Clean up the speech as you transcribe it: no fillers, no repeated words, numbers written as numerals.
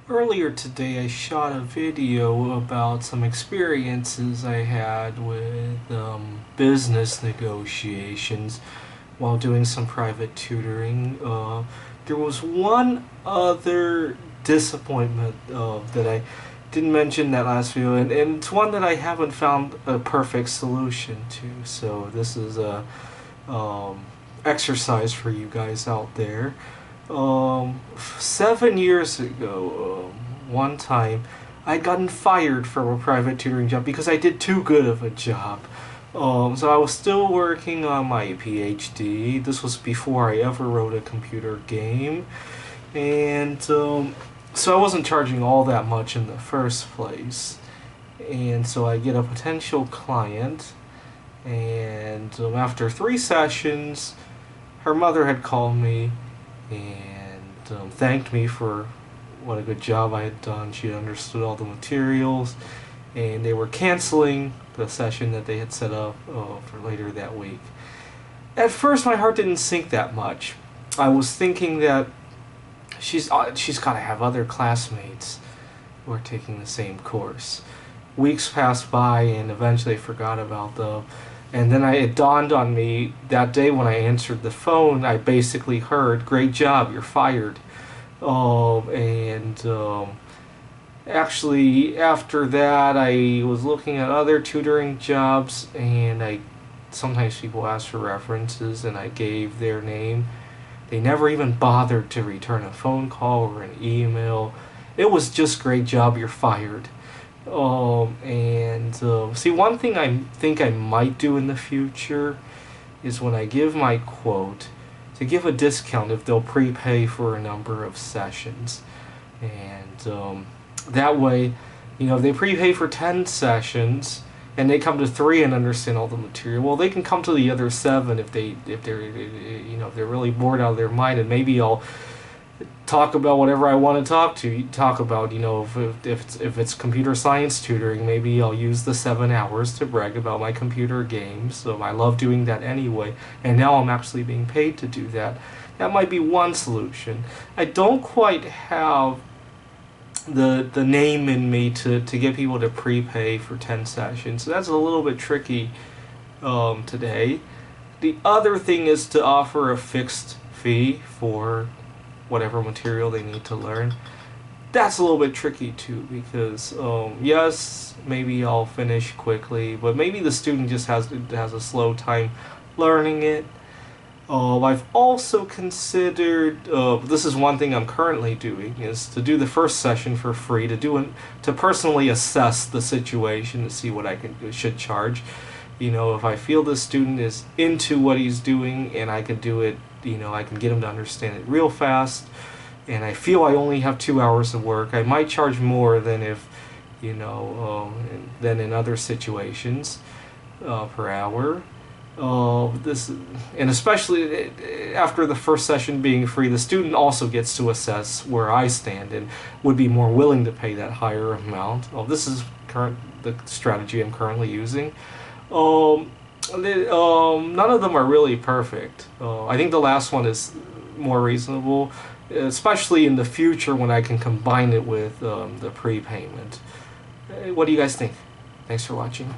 Earlier today I shot a video about some experiences I had with business negotiations while doing some private tutoring. There was one other disappointment that I didn't mention that last video, and it's one that I haven't found a perfect solution to. So this is a exercise for you guys out there. 7 years ago, one time, I'd gotten fired from a private tutoring job because I did too good of a job. So I was still working on my PhD. This was before I ever wrote a computer game. And so I wasn't charging all that much in the first place. And so I get a potential client. And after 3 sessions, her mother had called me and thanked me for what a good job I had done. She understood all the materials, and they were canceling the session that they had set up for later that week. At first, my heart didn't sink that much. I was thinking that she's got to have other classmates who are taking the same course. Weeks passed by, and eventually I forgot about them. And then it dawned on me that day when I answered the phone, I basically heard, "Great job, you're fired." Actually, after that, I was looking at other tutoring jobs, and sometimes people ask for references, and I gave their name. They never even bothered to return a phone call or an email. It was just, "Great job, you're fired." See, one thing I think I might do in the future is when I give my quote, to give a discount if they'll prepay for a number of sessions. And that way, if they prepay for 10 sessions and they come to 3 and understand all the material, well, they can come to the other 7 if they're really bored out of their mind, and maybe I'll talk about whatever I want to talk about. If it's computer science tutoring, maybe I'll use the 7 hours to brag about my computer games. So I love doing that anyway, and now I'm actually being paid to do that. That might be one solution. I don't quite have the name in me to get people to prepay for 10 sessions, so that's a little bit tricky today. The other thing is to offer a fixed fee for whatever material they need to learn. That's a little bit tricky too, because yes, maybe I'll finish quickly, but maybe the student just has a slow time learning it. I've also considered, this is one thing I'm currently doing, is to do the first session for free, to personally assess the situation to see what I should charge. If I feel the student is into what he's doing and I can do it, I can get him to understand it real fast, and I feel I only have 2 hours of work, I might charge more than than in other situations per hour. And especially after the first session being free, the student also gets to assess where I stand and would be more willing to pay that higher amount. This is the strategy I'm currently using. None of them are really perfect. I think the last one is more reasonable, especially in the future when I can combine it with the prepayment. What do you guys think? Thanks for watching.